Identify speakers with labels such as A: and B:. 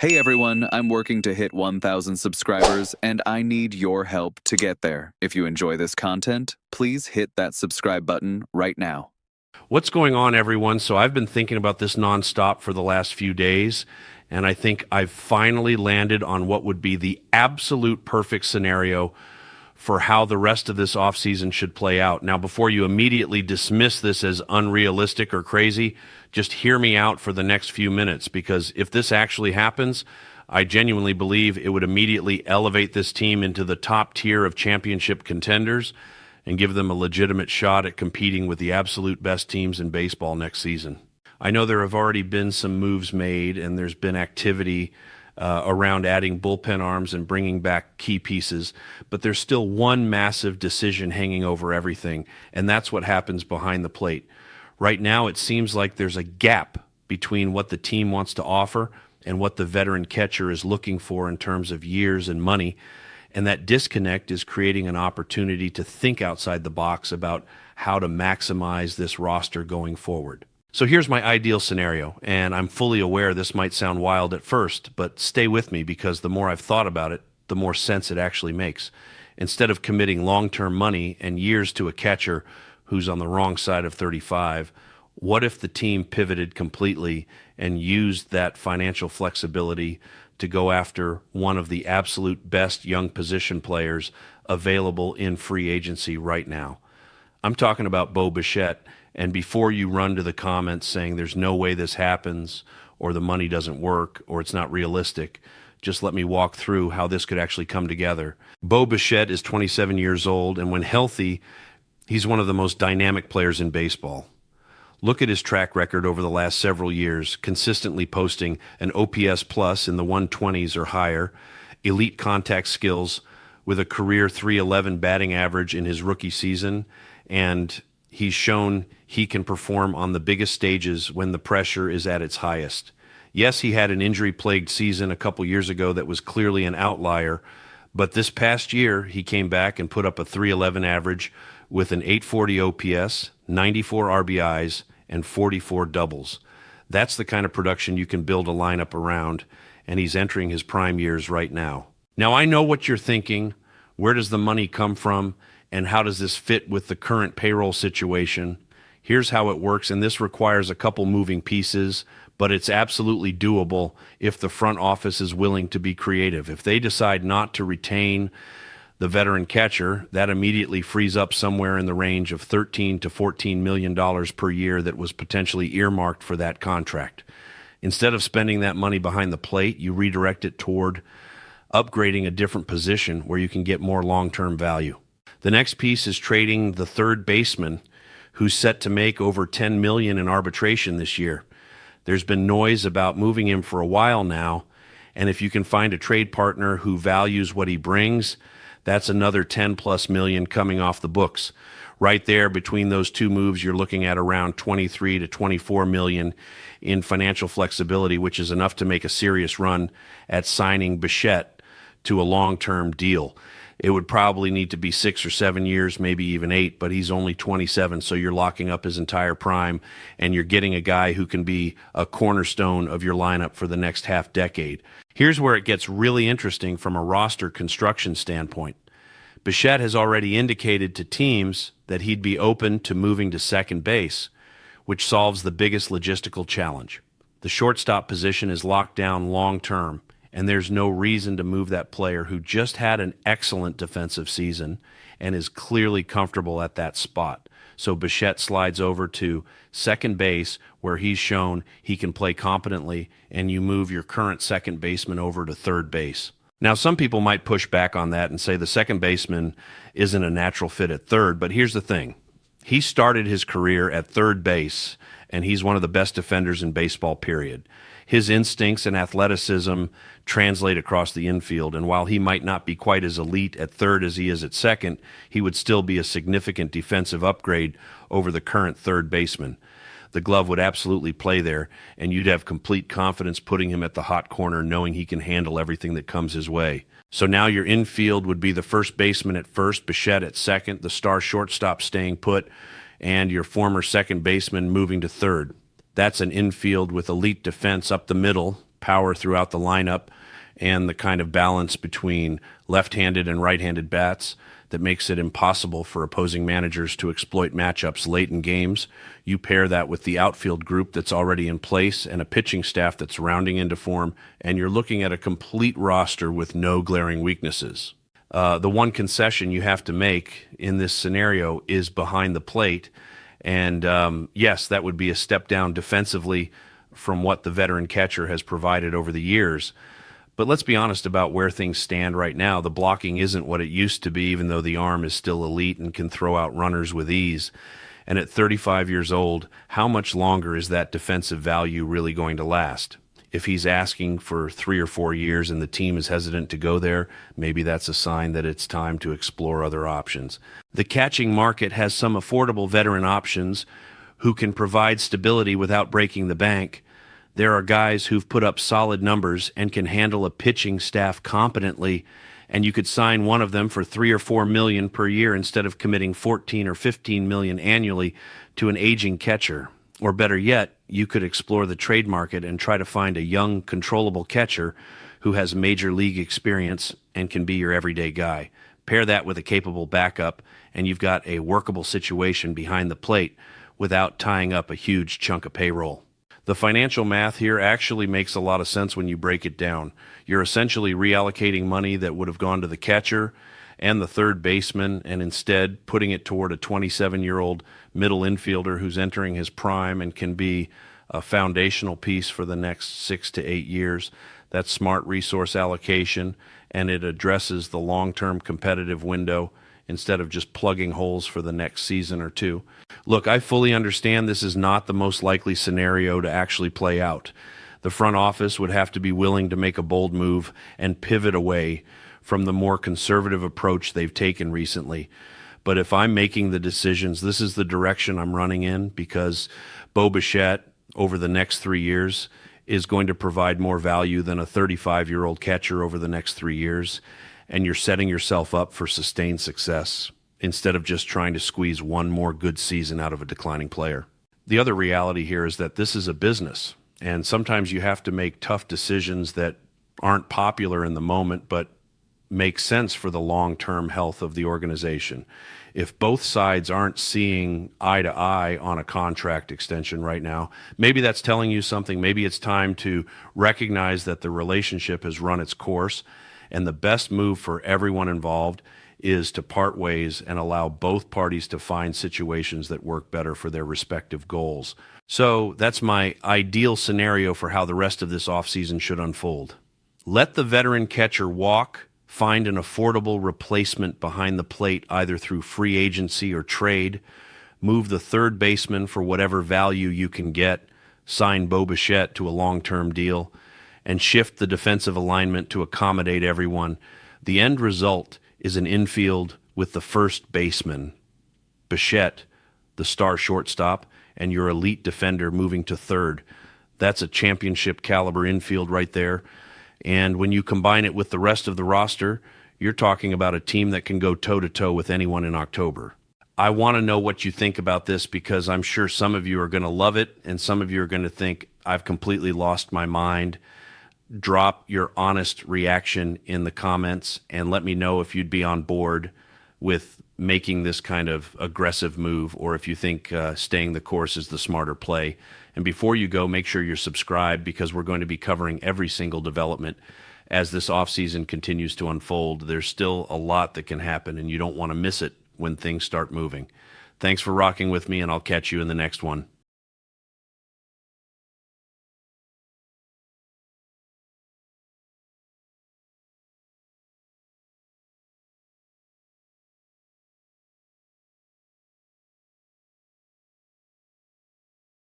A: Hey everyone, I'm working to hit 1,000 subscribers, and I need your help to get there. If you enjoy this content, please hit that subscribe button right now.
B: What's going on, everyone? So I've been thinking about this nonstop for the last few days, and I think I've finally landed on what would be the absolute perfect scenario for how the rest of this offseason should play out. Now, before you immediately dismiss this as unrealistic or crazy, just hear me out for the next few minutes, because if this actually happens, I genuinely believe it would immediately elevate this team into the top tier of championship contenders and give them a legitimate shot at competing with the absolute best teams in baseball next season. I know there have already been some moves made, and there's been activity around adding bullpen arms and bringing back key pieces, but there's still one massive decision hanging over everything, and that's what happens behind the plate. Right now, it seems like there's a gap between what the team wants to offer and what the veteran catcher is looking for in terms of years and money, and that disconnect is creating an opportunity to think outside the box about how to maximize this roster going forward. So here's my ideal scenario, and I'm fully aware this might sound wild at first, but stay with me, because the more I've thought about it, the more sense it actually makes. Instead of committing long-term money and years to a catcher who's on the wrong side of 35, what if the team pivoted completely and used that financial flexibility to go after one of the absolute best young position players available in free agency right now? I'm talking about Bo Bichette. And before you run to the comments saying there's no way this happens, or the money doesn't work, or it's not realistic, just let me walk through how this could actually come together. Bo Bichette is 27 years old, and when healthy, he's one of the most dynamic players in baseball. Look at his track record over the last several years, consistently posting an OPS plus in the 120s or higher, elite contact skills with a career .311 batting average in his rookie season, and he's shown he can perform on the biggest stages when the pressure is at its highest. Yes, he had an injury-plagued season a couple years ago that was clearly an outlier, but this past year he came back and put up a .311 average with an .840 OPS, 94 RBIs, and 44 doubles. That's the kind of production you can build a lineup around, and he's entering his prime years right now. Now, I know what you're thinking. Where does the money come from? And how does this fit with the current payroll situation? Here's how it works, and this requires a couple moving pieces, but it's absolutely doable if the front office is willing to be creative. If they decide not to retain the veteran catcher, that immediately frees up somewhere in the range of $13 to $14 million per year that was potentially earmarked for that contract. Instead of spending that money behind the plate, you redirect it toward upgrading a different position where you can get more long-term value. The next piece is trading the third baseman, who's set to make over $10 million in arbitration this year. There's been noise about moving him for a while now, and if you can find a trade partner who values what he brings, that's another 10 plus million coming off the books. Right there, between those two moves, you're looking at around 23 to 24 million in financial flexibility, which is enough to make a serious run at signing Bichette to a long-term deal. It would probably need to be 6 or 7 years, maybe even 8, but he's only 27, so you're locking up his entire prime, and you're getting a guy who can be a cornerstone of your lineup for the next half decade. Here's where it gets really interesting from a roster construction standpoint. Bichette has already indicated to teams that he'd be open to moving to second base, which solves the biggest logistical challenge. The shortstop position is locked down long term, and there's no reason to move that player who just had an excellent defensive season and is clearly comfortable at that spot. So Bichette slides over to second base, where he's shown he can play competently, and you move your current second baseman over to third base. Now, some people might push back on that and say the second baseman isn't a natural fit at third, but here's the thing. He started his career at third base, and he's one of the best defenders in baseball, period. His instincts and athleticism translate across the infield, and while he might not be quite as elite at third as he is at second, he would still be a significant defensive upgrade over the current third baseman. The glove would absolutely play there, and you'd have complete confidence putting him at the hot corner, knowing he can handle everything that comes his way. So now your infield would be the first baseman at first, Bichette at second, the star shortstop staying put, and your former second baseman moving to third. That's an infield with elite defense up the middle, power throughout the lineup and the kind of balance between left-handed and right-handed bats that makes it impossible for opposing managers to exploit matchups late in games. You pair that with the outfield group that's already in place and a pitching staff that's rounding into form, and you're looking at a complete roster with no glaring weaknesses. The one concession you have to make in this scenario is behind the plate. And yes, that would be a step down defensively from what the veteran catcher has provided over the years. But let's be honest about where things stand right now. The blocking isn't what it used to be, even though the arm is still elite and can throw out runners with ease. And at 35 years old, how much longer is that defensive value really going to last? If he's asking for 3 or 4 years and the team is hesitant to go there, maybe that's a sign that it's time to explore other options. The catching market has some affordable veteran options who can provide stability without breaking the bank. There are guys who've put up solid numbers and can handle a pitching staff competently, and you could sign one of them for $3 or $4 million per year instead of committing $14 or $15 million annually to an aging catcher. Or better yet, you could explore the trade market and try to find a young, controllable catcher who has major league experience and can be your everyday guy. Pair that with a capable backup, and you've got a workable situation behind the plate without tying up a huge chunk of payroll. The financial math here actually makes a lot of sense when you break it down. You're essentially reallocating money that would have gone to the catcher and the third baseman, and instead putting it toward a 27-year-old middle infielder who's entering his prime and can be a foundational piece for the next 6 to 8 years. That's smart resource allocation, and it addresses the long-term competitive window instead of just plugging holes for the next season or two. Look, I fully understand this is not the most likely scenario to actually play out. The front office would have to be willing to make a bold move and pivot away from the more conservative approach they've taken recently. But if I'm making the decisions, this is the direction I'm running in, because Bo Bichette over the next 3 years is going to provide more value than a 35-year-old catcher over the next 3 years. And you're setting yourself up for sustained success instead of just trying to squeeze one more good season out of a declining player. The other reality here is that this is a business, and sometimes you have to make tough decisions that aren't popular in the moment, but make sense for the long-term health of the organization. If both sides aren't seeing eye to eye on a contract extension right now, maybe that's telling you something. Maybe it's time to recognize that the relationship has run its course, and the best move for everyone involved is to part ways and allow both parties to find situations that work better for their respective goals. So that's my ideal scenario for how the rest of this offseason should unfold. Let the veteran catcher walk, find an affordable replacement behind the plate either through free agency or trade, move the third baseman for whatever value you can get, sign Bo Bichette to a long-term deal, and shift the defensive alignment to accommodate everyone. The end result is an infield with the first baseman, Bichette, the star shortstop, and your elite defender moving to third. That's a championship caliber infield right there. And when you combine it with the rest of the roster, you're talking about a team that can go toe-to-toe with anyone in October. I want to know what you think about this, because I'm sure some of you are going to love it and some of you are going to think I've completely lost my mind. Drop your honest reaction in the comments and let me know if you'd be on board with making this kind of aggressive move, or if you think staying the course is the smarter play. And before you go, make sure you're subscribed, because we're going to be covering every single development as this offseason continues to unfold. There's still a lot that can happen, and you don't want to miss it when things start moving. Thanks for rocking with me, and I'll catch you in the next one.